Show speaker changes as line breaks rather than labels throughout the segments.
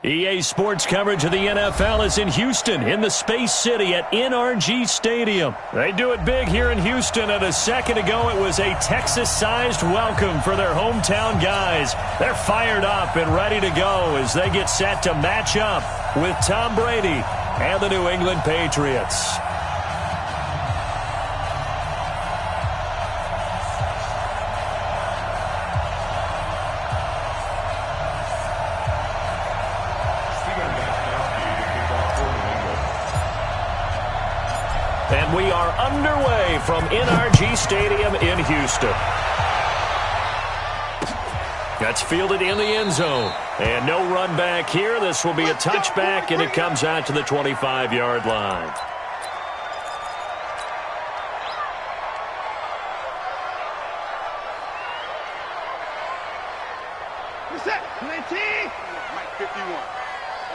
EA Sports coverage of the NFL is in Houston, in the Space City at NRG Stadium. They do it big here in Houston, and a second ago it was a Texas-sized welcome for their hometown guys. They're fired up and ready to go as they get set to match up with Tom Brady and the New England Patriots. And we are underway from NRG Stadium in Houston. That's fielded in the end zone. And no run back here. This will be a touchback, and it comes out to the 25-yard line.
Reset. Plenty. Mike 51.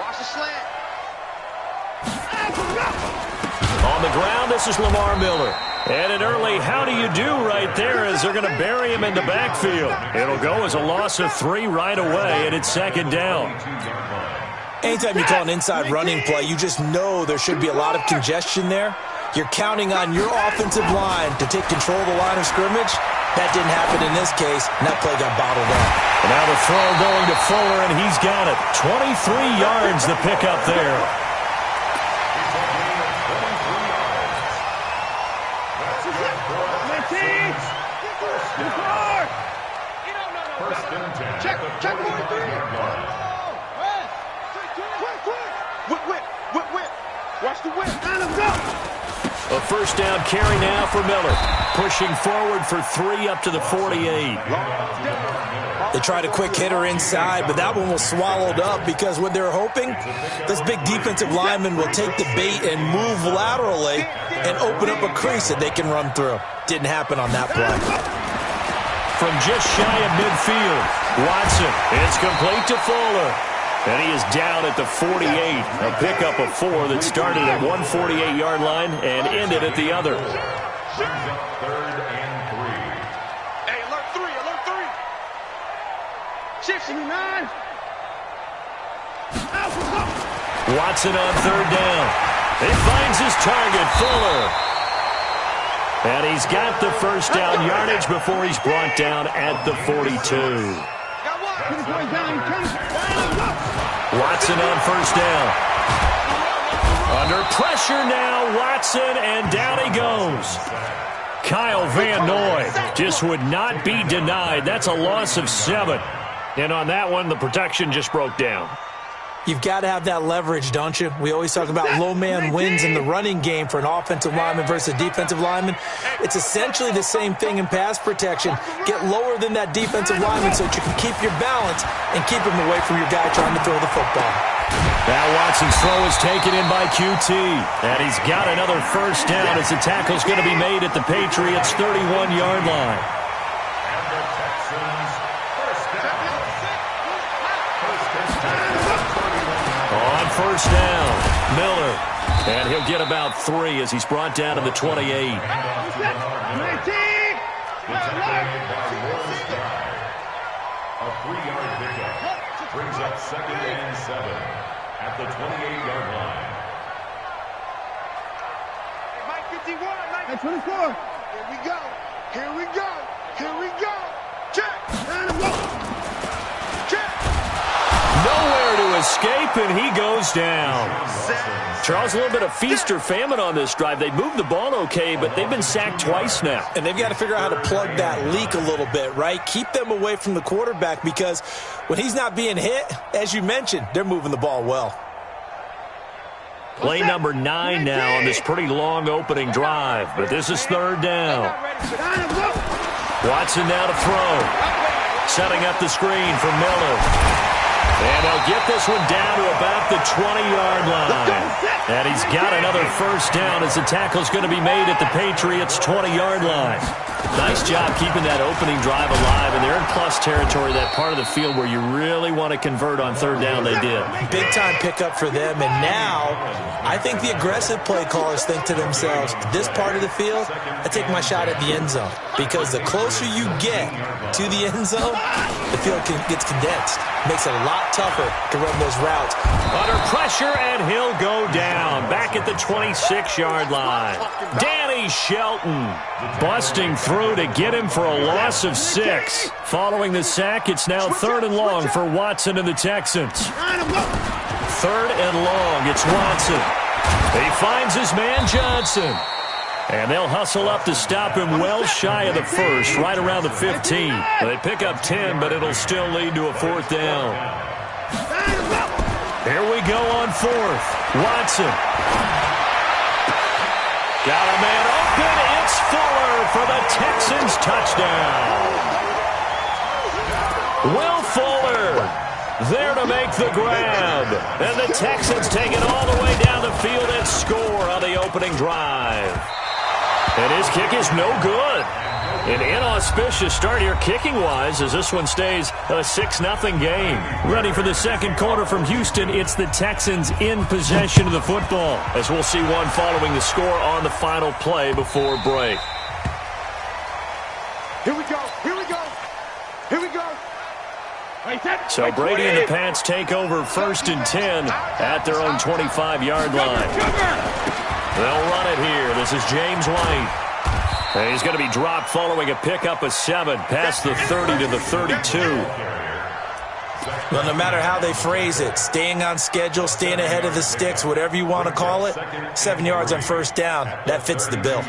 Watch the slant.
On the ground, this is Lamar Miller. And an early how do you do right there as they're going to bury him in the backfield. It'll go as a loss of 3 right away, and it's second down.
Anytime you call an inside running play, you just know there should be a lot of congestion there. You're counting on your offensive line to take control of the line of scrimmage. That didn't happen in this case, and that play got bottled up.
And now the throw going to Fuller, and he's got it. 23 yards the pickup there.
Check 43. Whip. Watch the whip. Let him go.
A first down carry now for Miller. Pushing forward for 3 up to the 48.
They tried a quick hitter inside, but that one was swallowed up because what they're hoping, this big defensive lineman will take the bait and move laterally and open up a crease that they can run through. Didn't happen on that play.
From just shy of midfield, Watson, it's complete to Fuller. And he is down at the 48. A pickup of 4 that started at 148-yard line and ended at the other.
Third and 3. Hey, alert 3. Shift 9.
Watson on third down. He finds his target, Fuller. And he's got the first down yardage before he's brought down at the 42. Watson on first down. Under pressure now, Watson, and down he goes. Kyle Van Noy just would not be denied. That's a loss of 7. And on that one, the protection just broke down.
You've got to have that leverage, don't you? We always talk about low man wins in the running game for an offensive lineman versus a defensive lineman. It's essentially the same thing in pass protection. Get lower than that defensive lineman so that you can keep your balance and keep him away from your guy trying to throw the football.
Now Watson's throw is taken in by QT. And he's got another first down as the tackle's going to be made at the Patriots' 31-yard line. First down, Miller. And he'll get about 3 as he's brought down to the 28.
A 3-yard pickup brings up second and 7 at the 28-yard line. Mike 51, Mike 24. Here we go. Check.
Nowhere to escape, and he goes down. Charles, a little bit of feast or famine on this drive. They moved the ball okay, but they've been sacked twice now.
And they've got to figure out how to plug that leak a little bit, right? Keep them away from the quarterback because when he's not being hit, as you mentioned, they're moving the ball well.
Play number 9 now on this pretty long opening drive, but this is third down. Watson now to throw. Setting up the screen for Miller. And they'll get this one down to about the 20-yard line. And he's got another first down as the tackle's going to be made at the Patriots' 20-yard line. Nice job keeping that opening drive alive, and they're in plus territory, that part of the field where you really want to convert on third down. They did.
Big-time pickup for them, and now I think the aggressive play callers think to themselves, this part of the field, I take my shot at the end zone, because the closer you get to the end zone, the field gets condensed. Makes it a lot lot tougher to run those routes.
Under pressure, and he'll go down. Back at the 26-yard line. Danny Shelton busting through to get him for a loss of 6. Following the sack, it's now 3rd and long for Watson and the Texans. 3rd and long, it's Watson. He finds his man Johnson. And they'll hustle up to stop him well shy of the first, right around the 15. They pick up 10, but it'll still lead to a 4th down. Here we go on 4th. Watson. Got a man open. It's Fuller for the Texans touchdown. Will Fuller there to make the grab. And the Texans take it all the way down the field and score on the opening drive. And his kick is no good. An inauspicious start here kicking-wise as this one stays a 6-0 game. Ready for the second quarter from Houston. It's the Texans in possession of the football, as we'll see one following the score on the final play before break.
Here we go. Here we go. Here we go.
So Brady and the Pats take over 1st and 10 at their own 25-yard line. They'll run it here. This is James White. And he's going to be dropped following a pickup of 7 past the 30 to the 32.
Well, no matter how they phrase it, staying on schedule, staying ahead of the sticks, whatever you want to call it, 7 yards on 1st down, that fits the bill.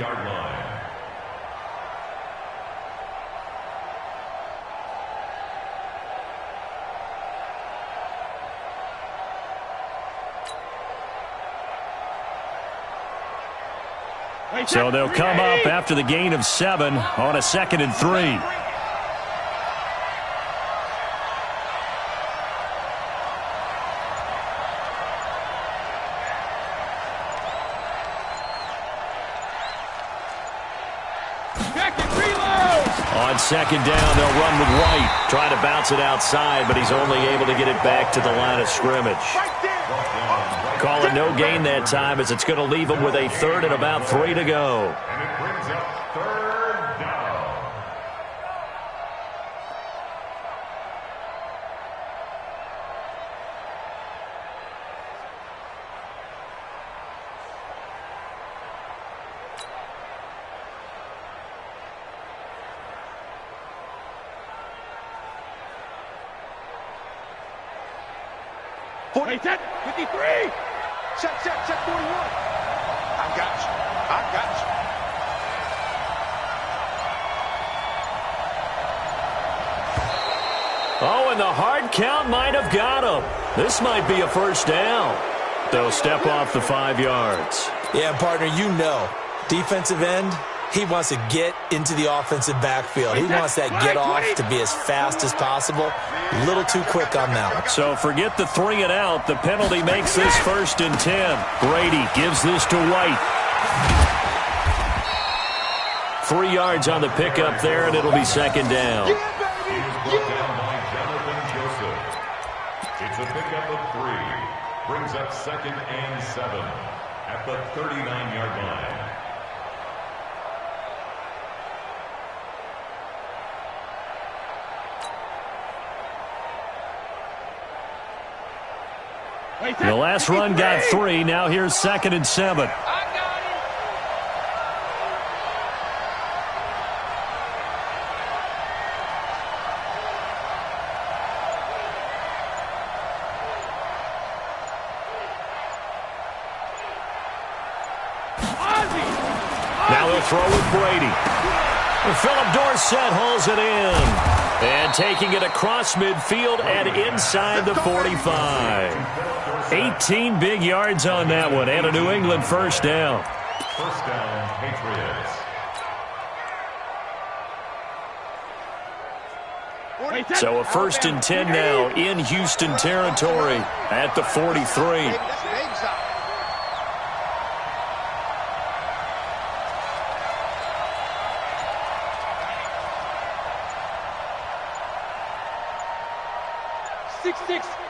So they'll come up after the gain of 7 on a 2nd and 3. On 2nd down, they'll run with White. Trying to bounce it outside, but he's only able to get it back to the line of scrimmage. Call it no gain that time, as it's going to leave him with a 3rd and about 3 to go.
And it brings up 3rd down.
Set, 53. Set 41. I got you.
Oh, and the hard count might have got him. This might be a 1st down. They'll step off the 5 yards.
Yeah, partner, you know, defensive end, he wants to get into the offensive backfield. He wants that get off to be as fast as possible. A little too quick on that one.
So forget the 3 and out. The penalty makes this 1st and 10. Brady gives this to White. 3 yards on the pickup there, and it'll be 2nd down.
He is brought down by Jonathan Joseph. It's a pickup of 3. Brings up 2nd and 7 at the 39-yard line.
The last run got 3. Now here's 2nd and 7. Now they'll throw with Brady. Philip Dorsett hauls it in. And taking it across midfield and inside the 45. 18 big yards on that one, and a New England 1st down.
1st down, Patriots.
So a 1st and 10 now in Houston territory at the 43.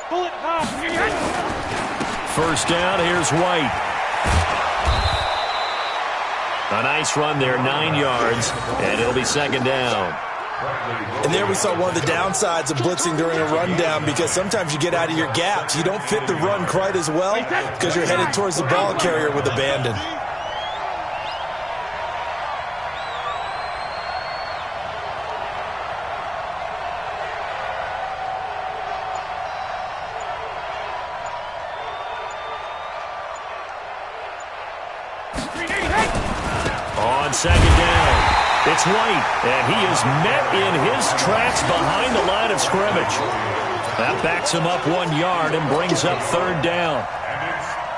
Bullet hop.
1st down, here's White. A nice run there, 9 yards, and it'll be 2nd down.
And there we saw one of the downsides of blitzing during a rundown, because sometimes you get out of your gaps. You don't fit the run quite as well because you're headed towards the ball carrier with abandon.
On second down, it's White, and he is met in his tracks behind the line of scrimmage. That backs him up 1 yard and brings up third down.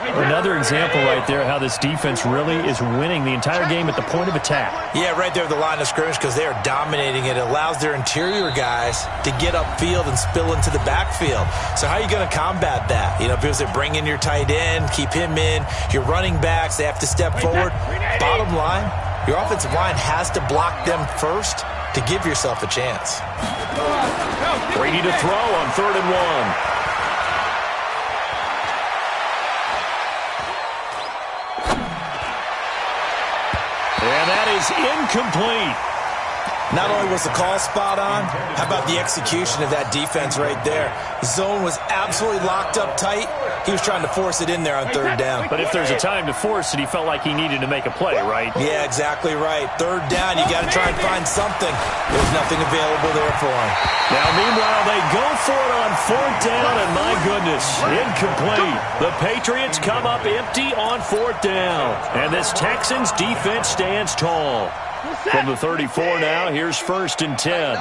Another example right there how this defense really is winning the entire game at the point of attack.
Yeah, right there at the line of scrimmage, because they are dominating it. It allows their interior guys to get upfield and spill into the backfield. So how are you going to combat that? You know, because they bring in your tight end, keep him in. Your running backs, they have to step forward. Bottom line, your offensive line has to block them first to give yourself a chance.
Brady to throw on 3rd and 1. And that is incomplete.
Not only was the call spot on, how about the execution of that defense right there? The zone was absolutely locked up tight. He was trying to force it in there on 3rd down.
But if there's a time to force it, he felt like he needed to make a play, right?
Yeah, exactly right. 3rd down, you got to try and find something. There's nothing available there for him.
Now, meanwhile, they go for it on 4th down, and my goodness, incomplete. The Patriots come up empty on 4th down, and this Texans defense stands tall. From the 34 now, here's 1st and 10.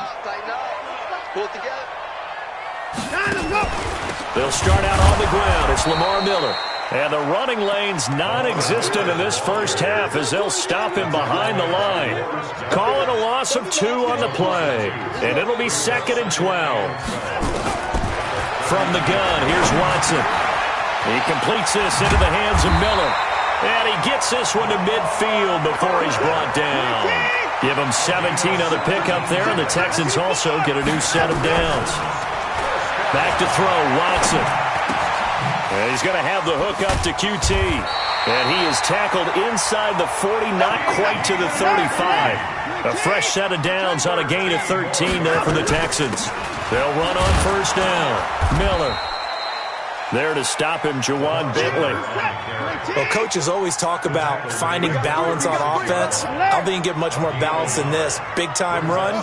They'll start out on the ground. It's Lamar Miller. And the running lane's non-existent in this first half as they'll stop him behind the line. Calling a loss of 2 on the play. And it'll be 2nd and 12. From the gun, here's Watson. He completes this into the hands of Miller. And he gets this one to midfield before he's brought down. Give him 17 on the pickup there, and the Texans also get a new set of downs. Back to throw, Watson. And he's going to have the hook up to QT. And he is tackled inside the 40, not quite to the 35. A fresh set of downs on a gain of 13 there for the Texans. They'll run on 1st down. Miller. There to stop him, Juwan Bentley.
Well, coaches always talk about finding balance on offense. I don't think you get much more balance than this. Big-time run,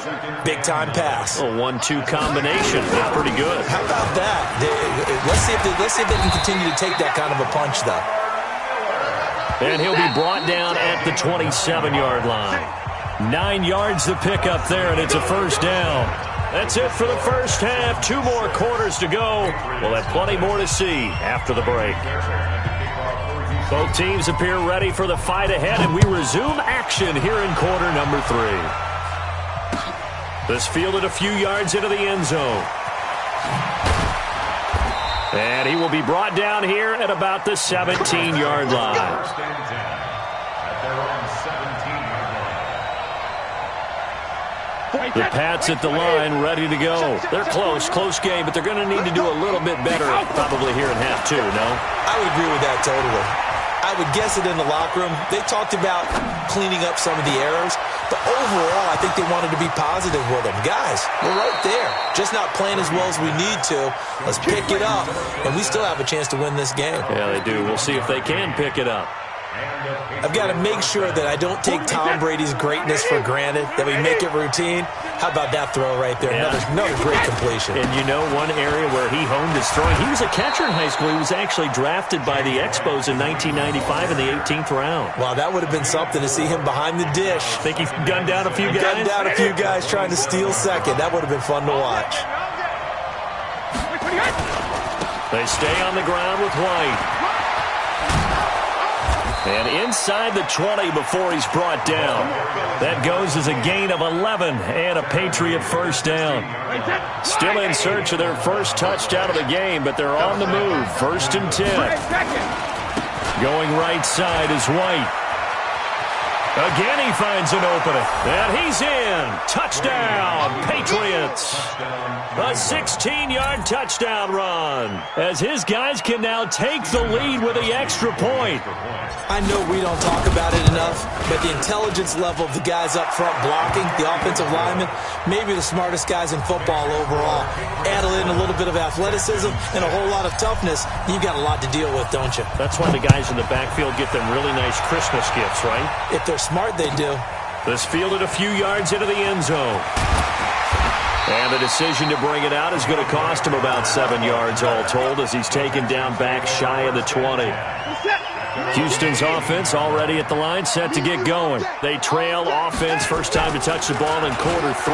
big-time pass.
A 1-2 combination. That's pretty good.
How about that? Let's see if they can continue to take that kind of a punch, though.
And he'll be brought down at the 27-yard line. 9 yards to pick up there, and it's a 1st down. That's it for the first half. 2 more quarters to go. We'll have plenty more to see after the break. Both teams appear ready for the fight ahead, and we resume action here in quarter number 3. This fielded a few yards into the end zone. And he will be brought down here at about the 17-yard line. The Pats at the line, ready to go. They're close game, but they're going to need to do a little bit better probably here in half 2, no?
I would agree with that totally. I would guess it in the locker room. They talked about cleaning up some of the errors, but overall, I think they wanted to be positive with them. Guys, we're right there. Just not playing as well as we need to. Let's pick it up, and we still have a chance to win this game.
Yeah, they do. We'll see if they can pick it up.
I've got to make sure that I don't take Tom Brady's greatness for granted, that we make it routine. How about that throw right there?
Yeah.
Another great completion.
And you know one area where he honed his throwing, he was a catcher in high school. He was actually drafted by the Expos in 1995 in the 18th round.
Wow, that would have been something to see him behind the dish.
Think he gunned down a few guys?
Gunned down a few guys trying to steal second. That would have been fun to watch.
They stay on the ground with White. And inside the 20 before he's brought down. That goes as a gain of 11 and a Patriot 1st down. Still in search of their first touchdown of the game, but they're on the move. 1st and 10. Going right side is White. Again, he finds an opening. And he's in. Touchdown, Patriots. A 16-yard touchdown run. As his guys can now take the lead with the extra point.
I know we don't talk about it enough, but the intelligence level of the guys up front blocking, the offensive linemen, maybe the smartest guys in football overall. Add in a little bit of athleticism and a whole lot of toughness, you've got a lot to deal with, don't you?
That's why the guys in the backfield get them really nice Christmas gifts, right?
If they're smart, they do.
This fielded a few yards into the end zone. And the decision to bring it out is going to cost him about 7 yards all told as he's taken down back shy of the 20. Houston's offense already at the line, set to get going. They trail offense, first time to touch the ball in quarter 3,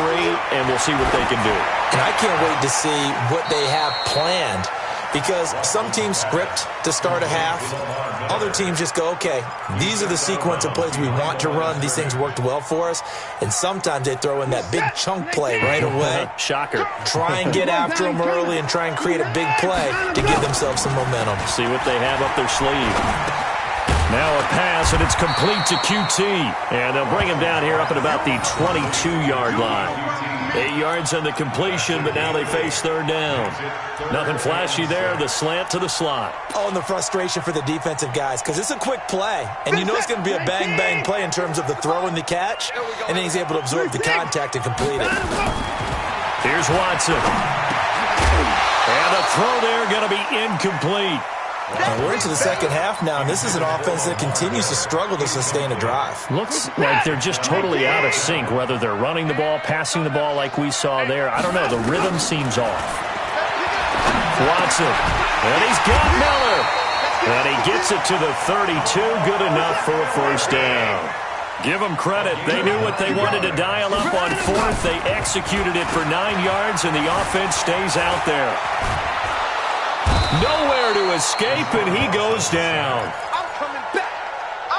and we'll see what they can do.
And I can't wait to see what they have planned, because some teams script to start a half. Other teams just go, okay, these are the sequence of plays we want to run. These things worked well for us. And sometimes they throw in that big chunk play right away.
Shocker.
Try and get after them early and try and create a big play to give themselves some momentum.
See what they have up their sleeve. Now a pass, and it's complete to QT. And they'll bring him down here up at about the 22-yard line. 8 yards on the completion, but now they face third down. Nothing flashy there, the slant to the slot.
Oh, and the frustration for the defensive guys, because it's a quick play. And you know it's going to be a bang-bang play in terms of the throw and the catch. And then he's able to absorb the contact and complete it.
Here's Watson. And the throw there going to be incomplete.
We're into the second half now, and this is an offense that continues to struggle to sustain a drive.
Looks like they're just totally out of sync, whether they're running the ball, passing the ball like we saw there. I don't know. The rhythm seems off. Watson. And he's got Miller. And he gets it to the 32. Good enough for a first down. Give them credit. They knew what they wanted to dial up on fourth. They executed it for 9 yards, and the offense stays out there. Nowhere to escape, and he goes down.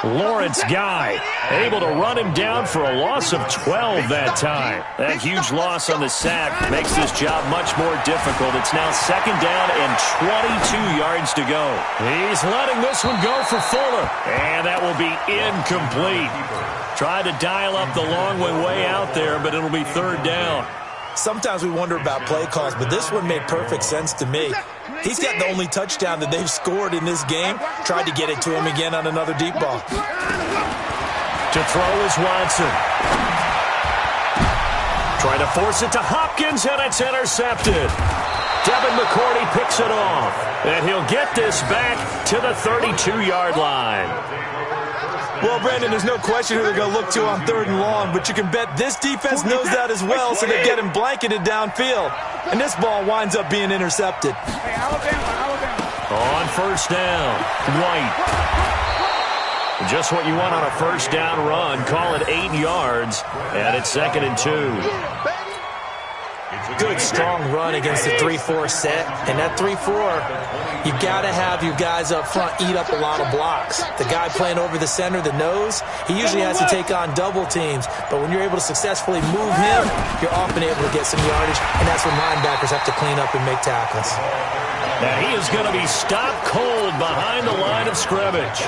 Lawrence Guy able to run him down for a loss of 12 that time. That huge loss on the sack makes this job much more difficult. It's now second down and 22 yards to go. He's letting this one go for Fuller, and that will be incomplete. Tried to dial up the long one way out there, but it'll be third down.
Sometimes we wonder about play calls, but this one made perfect sense to me. He's got the only touchdown that they've scored in this game. Tried to get it to him again on another deep ball.
To throw is Watson. Trying to force it to Hopkins, and it's intercepted. Devin McCourty picks it off, and he'll get this back to the 32-yard line.
Well, Brandon, there's no question who they're going to look to on third and long, but you can bet this defense knows that as well, so they get him blanketed downfield. And this ball winds up being intercepted.
On first down, White. Just what you want on a first down run. Call it 8 yards, and it's 2nd and 2.
Good, strong run against the 3-4 set. And that 3-4, you got to have your guys up front eat up a lot of blocks. The guy playing over the center, the nose, he usually has to take on double teams. But when you're able to successfully move him, you're often able to get some yardage, and that's when linebackers have to clean up and make tackles.
Now he is going to be stopped cold behind the line of scrimmage.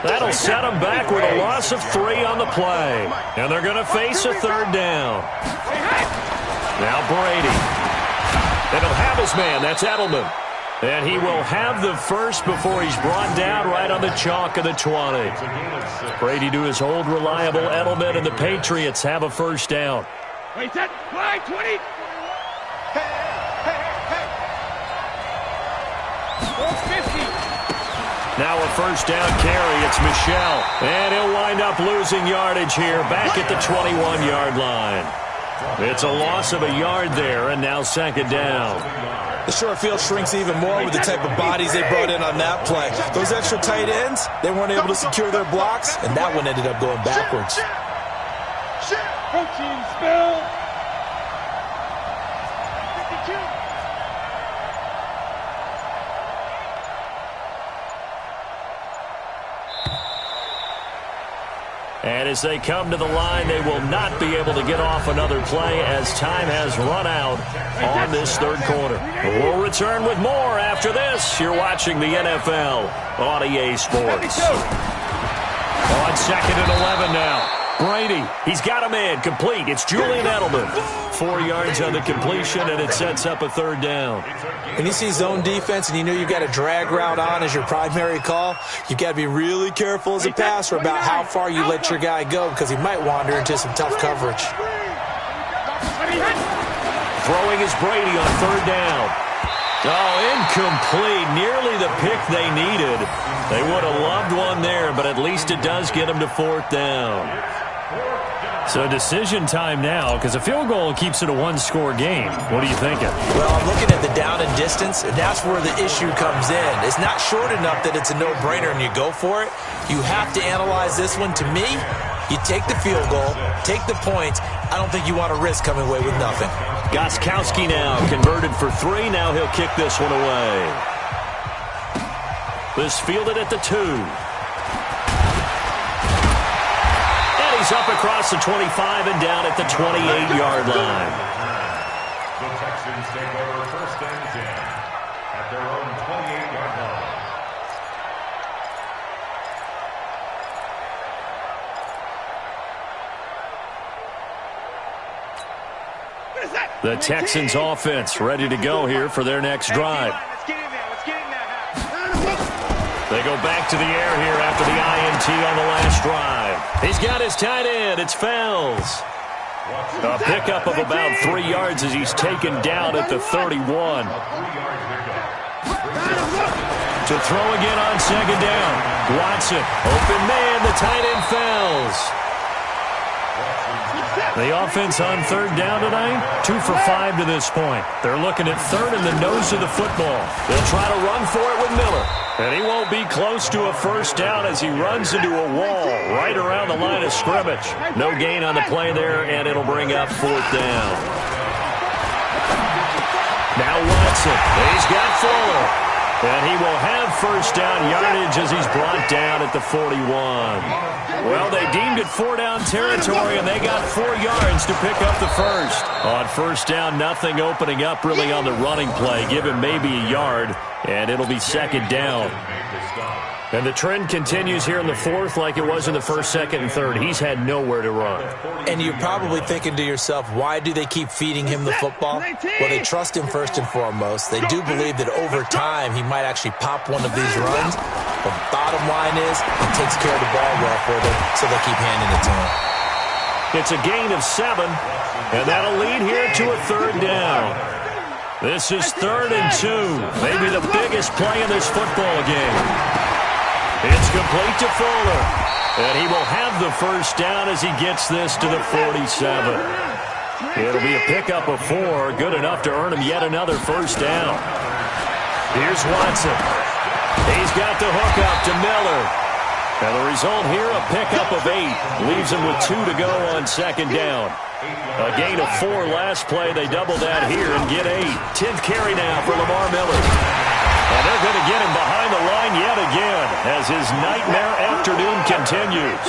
That'll set him back with a loss of 3 on the play. And they're going to face a third down. Now Brady. And he'll have his man. That's Edelman. And he will have the first before he's brought down right on the chalk of the 20. Brady to his old reliable Edelman, and the Patriots have a first down.
Wait, set, line, 20.
Now a first down carry. It's Michel. And he'll wind up losing yardage here back at the 21-yard line. It's a loss of a yard there, and now second down.
The short field shrinks even more with the type of bodies they brought in on that play. Those extra tight ends, they weren't able to secure their blocks, and that one ended up going backwards.
Coaching spell. 52.
And as they come to the line, they will not be able to get off another play as time has run out on this third quarter. We'll return with more after this. You're watching the NFL on EA Sports. On 2nd and 11 now. Brady, he's got a man complete. It's Julian Edelman. 4 yards on the completion, and it sets up a 3rd down.
When you see zone defense and you know you've got a drag route on as your primary call, you've got to be really careful as a passer about how far you let your guy go because he might wander into some tough coverage.
Throwing is Brady on 3rd down. Oh, incomplete. Nearly the pick they needed. They would have loved one there, but at least it does get them to 4th down. So decision time now, because a field goal keeps it a 1-score game. What are you thinking?
Well, I'm looking at the down and distance, and that's where the issue comes in. It's not short enough that it's a no-brainer and you go for it. You have to analyze this one. To me, you take the field goal, take the points. I don't think you want to risk coming away with nothing.
Gostkowski now converted for 3. Now he'll kick this one away. This fielded at the 2. He's up across the 25 and down at the 28-yard line.
The Texans take over 1st and 10 at their own 28-yard line.
The Texans offense ready to go here for their next drive. They go back to the air here after the INT on the last drive. He's got his tight end. It's Fells. A pickup of about 3 yards as he's taken down at the 31. To throw again on 2nd down. Watson, open man, the tight end Fells. The offense on 3rd down tonight, 2 for 5 to this point. They're looking at 3rd and the nose of the football. They'll try to run for it with Miller. And he won't be close to a 1st down as he runs into a wall right around the line of scrimmage. No gain on the play there, and it'll bring up 4th down. Now Watson. He's got Fuller. And he will have 1st down yardage as he's brought down at the 41. Well, they deemed it 4-down territory, and they got 4 yards to pick up the 1st. On 1st down, nothing opening up really on the running play. Give him maybe a yard, and it'll be 2nd down. And the trend continues here in the 4th like it was in the 1st, 2nd, and 3rd. He's had nowhere to run.
And you're probably thinking to yourself, why do they keep feeding him the football? Well, they trust him first and foremost. They do believe that over time he might actually pop one of these runs. The bottom line is he takes care of the ball well for them, so they keep handing it to him.
It's a gain of 7, and that'll lead here to a 3rd down. This is 3rd and 2, maybe the biggest play in this football game. It's complete to Fuller, and he will have the 1st down as he gets this to the 47. It'll be a pickup of 4, good enough to earn him yet another 1st down. Here's Watson. He's got the hook up to Miller. And the result here, a pickup of 8. Leaves him with 2 to go on 2nd down. A gain of 4 last play. They double that here and get 8. 10th carry now for Lamar Miller. And they're going to get him behind the line yet again as his nightmare afternoon continues.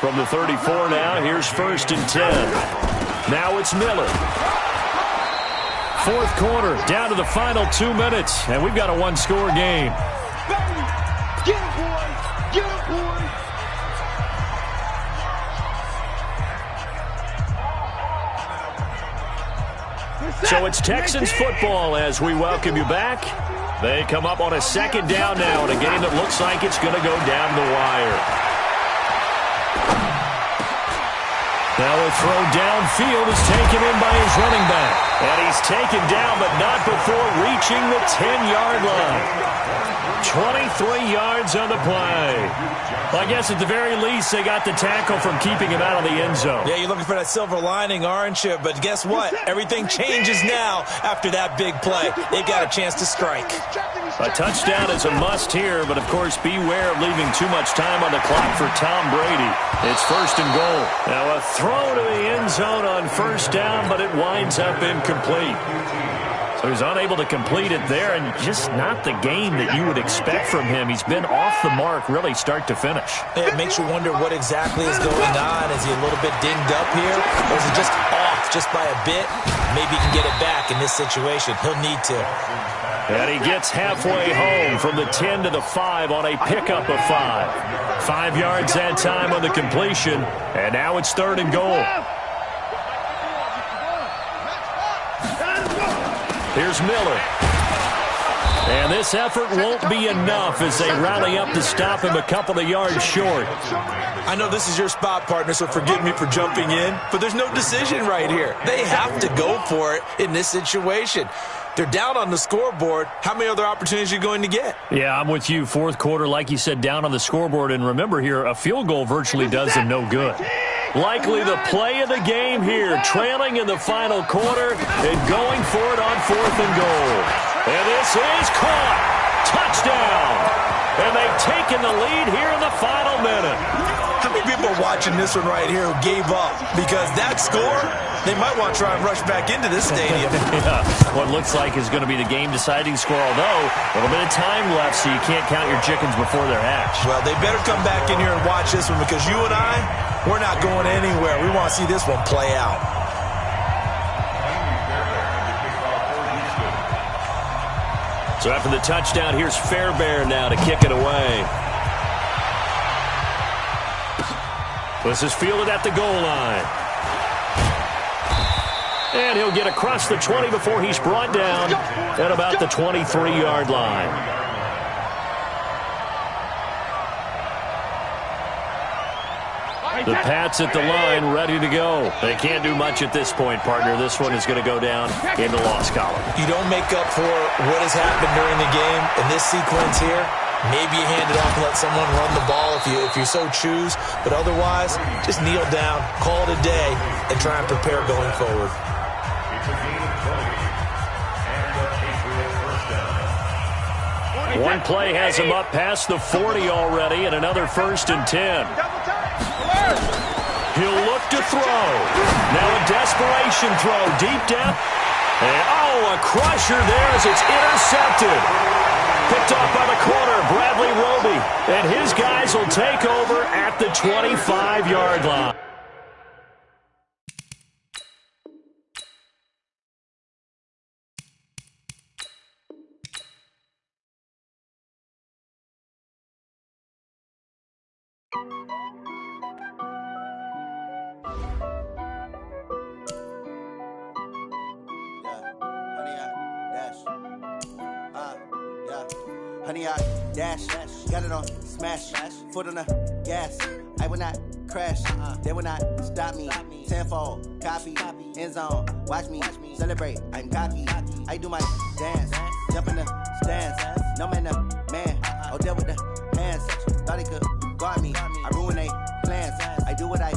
From the 34 now, here's 1st and 10. Now it's Miller. 4th quarter, down to the final 2 minutes, and we've got a 1-score game.
Get him, boy! Get him, boy!
So it's Texans football as we welcome you back. They come up on a 2nd down now in a game that looks like it's going to go down the wire. Now a throw downfield is taken in by his running back. And he's taken down, but not before reaching the 10-yard line. 23 yards on the play. Well, I guess at the very least, they got the tackle from keeping him out of the end zone.
Yeah, you're looking for that silver lining, aren't you? But guess what? Everything changes now after that big play. They've got a chance to strike.
A touchdown is a must here, but of course, beware of leaving too much time on the clock for Tom Brady. It's 1st and goal. Now a throw to the end zone on 1st down, but it winds up incomplete. So he's unable to complete it there, and just not the game that you would expect from him. He's been off the mark, really, start to finish.
It makes you wonder what exactly is going on. Is he a little bit dinged up here, or is he just off just by a bit? Maybe he can get it back in this situation. He'll need to.
And he gets halfway home from the 10 to the 5 on a pickup of 5. 5 yards that time on the completion, and now it's 3rd and goal. Here's Miller. And this effort won't be enough as they rally up to stop him a couple of yards short.
I know this is your spot, partner, so forgive me for jumping in, but there's no decision right here. They have to go for it in this situation. They're down on the scoreboard. How many other opportunities are you going to get?
Yeah, I'm with you. 4th quarter, like you said, down on the scoreboard. And remember here, a field goal virtually does them no good. Likely the play of the game here, trailing in the final quarter and going for it on 4th and goal. And this is caught. Touchdown. And they've taken the lead here in the final minute.
How many people are watching this one right here who gave up? Because that score, they might want to try and rush back into this stadium.
Yeah, what looks like is going to be the game-deciding score, although a little bit of time left, so you can't count your chickens before they're hatched.
Well, they better come back in here and watch this one because you and I, we're not going anywhere. We want to see this one play out.
So after the touchdown, here's Fairbairn now to kick it away. This is fielded at the goal line. And he'll get across the 20 before he's brought down at about the 23-yard line. The Pats at the line, ready to go. They can't do much at this point, partner. This one is going to go down in the loss column.
You don't make up for what has happened during the game in this sequence here. Maybe you hand it off and let someone run the ball if you so choose. But otherwise, just kneel down, call it a day, and try and prepare going forward.
It's a gain of 20. And the Patriots first down.
One play has him up past the 40 already, and another 1st and 10. He'll look to throw. Now a desperation throw deep down. And, a crusher there as it's intercepted. Picked off by the corner, Bradley Roby. And his guys will take over at the 25-yard line.
Honey, I dash, got it on smash, foot on the gas. I will not crash, they will not stop me. Tenfold, copy, end zone, watch me celebrate. I'm cocky, I do my dance, jump in the stands. No man, the man, oh, deal with the hands. Thought he could guard me, I ruin they plans. I do what I